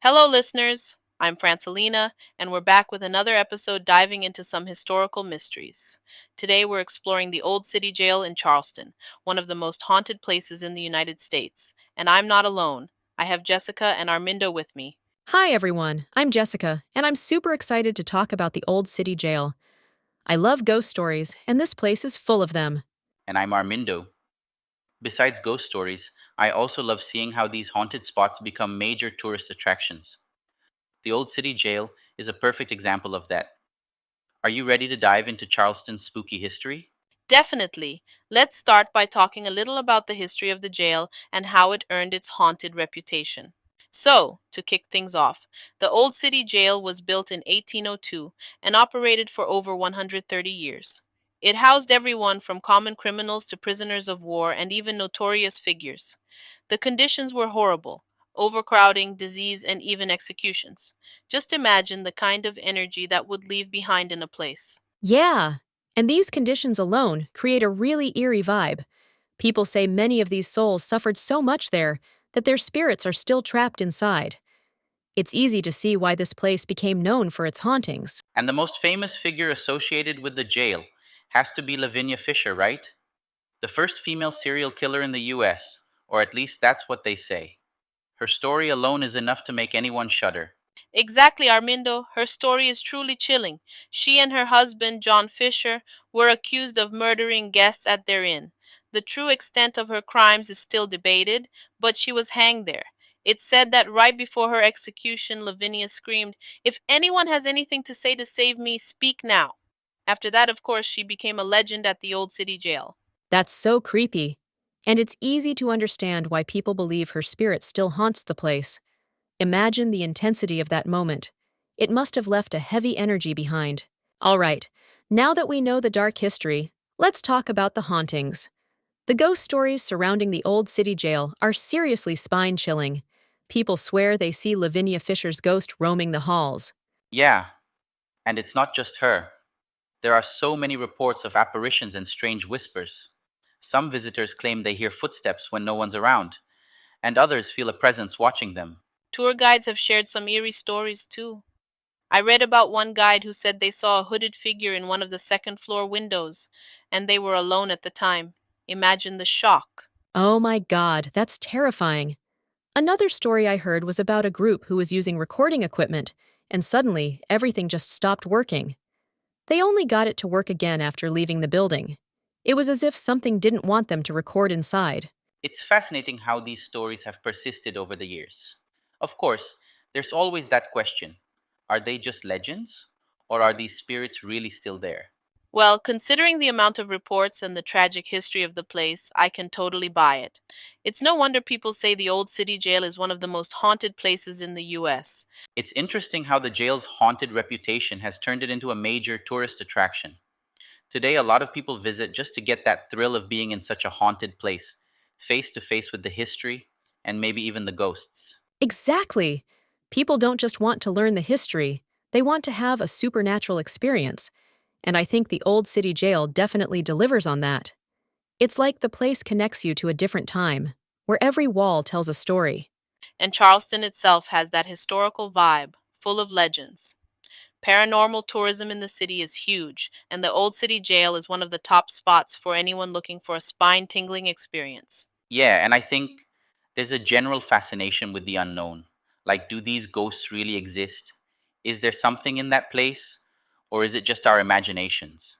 Hello, listeners. I'm Francelina, and we're back with another episode diving into some historical mysteries. Today, we're exploring the Old City Jail in Charleston, one of the most haunted places in the United States. And I'm not alone. I have Jessica and Armindo with me. Hi, everyone. I'm Jessica, and I'm super excited to talk about the Old City Jail. I love ghost stories, and this place is full of them. And I'm Armindo. Besides ghost stories, I also love seeing how these haunted spots become major tourist attractions. The Old City Jail is a perfect example of that. Are you ready to dive into Charleston's spooky history? Definitely. Let's start by talking a little about the history of the jail and how it earned its haunted reputation. So, to kick things off, the Old City Jail was built in 1802 and operated for over 130 years. It housed everyone from common criminals to prisoners of war and even notorious figures. The conditions were horrible: overcrowding, disease, and even executions. Just imagine the kind of energy that would leave behind in a place. Yeah, and these conditions alone create a really eerie vibe. People say many of these souls suffered so much there that their spirits are still trapped inside. It's easy to see why this place became known for its hauntings. And the most famous figure associated with the jail has to be Lavinia Fisher, right? The first female serial killer in the US, or at least that's what they say. Her story alone is enough to make anyone shudder. Exactly, Armindo. Her story is truly chilling. She and her husband, John Fisher, were accused of murdering guests at their inn. The true extent of her crimes is still debated, but she was hanged there. It's said that right before her execution, Lavinia screamed, "If anyone has anything to say to save me, speak now." After that, of course, she became a legend at the old city jail. That's so creepy. And it's easy to understand why people believe her spirit still haunts the place. Imagine the intensity of that moment. It must have left a heavy energy behind. All right, now that we know the dark history, let's talk about the hauntings. The ghost stories surrounding the old city jail are seriously spine chilling. People swear they see Lavinia Fisher's ghost roaming the halls. Yeah, and it's not just her. There are so many reports of apparitions and strange whispers. Some visitors claim they hear footsteps when no one's around, and others feel a presence watching them. Tour guides have shared some eerie stories too. I read about one guide who said they saw a hooded figure in one of the second floor windows, and they were alone at the time. Imagine the shock. Oh my god, that's terrifying. Another story I heard was about a group who was using recording equipment, and suddenly everything just stopped working. They only got it to work again after leaving the building. It was as if something didn't want them to record inside. It's fascinating how these stories have persisted over the years. Of course, there's always that question: are they just legends? Or are these spirits really still there? Well, considering the amount of reports and the tragic history of the place, I can totally buy it. It's no wonder people say the old city jail is one of the most haunted places in the US. It's interesting how the jail's haunted reputation has turned it into a major tourist attraction. Today, a lot of people visit just to get that thrill of being in such a haunted place, face to face with the history and maybe even the ghosts. Exactly! People don't just want to learn the history, they want to have a supernatural experience. And I think the old city jail definitely delivers on that. It's like the place connects you to a different time, where every wall tells a story. And Charleston itself has that historical vibe, full of legends. Paranormal tourism in the city is huge, and the Old City Jail is one of the top spots for anyone looking for a spine tingling experience. Yeah, and I think there's a general fascination with the unknown. Like, do these ghosts really exist? Is there something in that place? Or is it just our imaginations?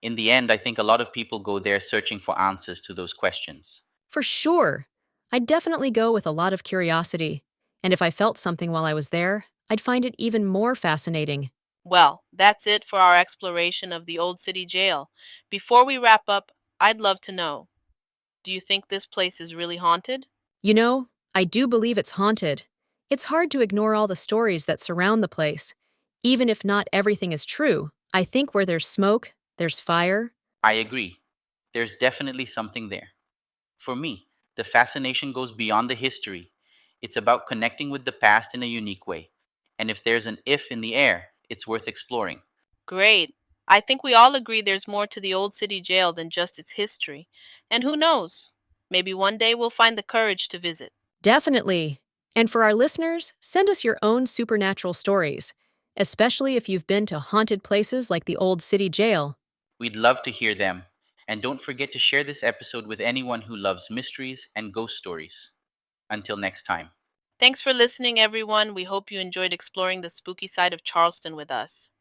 In the end, I think a lot of people go there searching for answers to those questions. For sure! I'd definitely go with a lot of curiosity. And if I felt something while I was there, I'd find it even more fascinating. Well, that's it for our exploration of the Old City Jail. Before we wrap up, I'd love to know, do you think this place is really haunted? You know, I do believe it's haunted. It's hard to ignore all the stories that surround the place. Even if not everything is true, I think where there's smoke, there's fire. I agree. There's definitely something there. For me, the fascination goes beyond the history. It's about connecting with the past in a unique way. And if there's an if in the air, it's worth exploring. Great. I think we all agree there's more to the Old City Jail than just its history. And who knows? Maybe one day we'll find the courage to visit. Definitely. And for our listeners, send us your own supernatural stories, especially if you've been to haunted places like the old city jail. We'd love to hear them. And don't forget to share this episode with anyone who loves mysteries and ghost stories. Until next time. Thanks for listening, everyone. We hope you enjoyed exploring the spooky side of Charleston with us.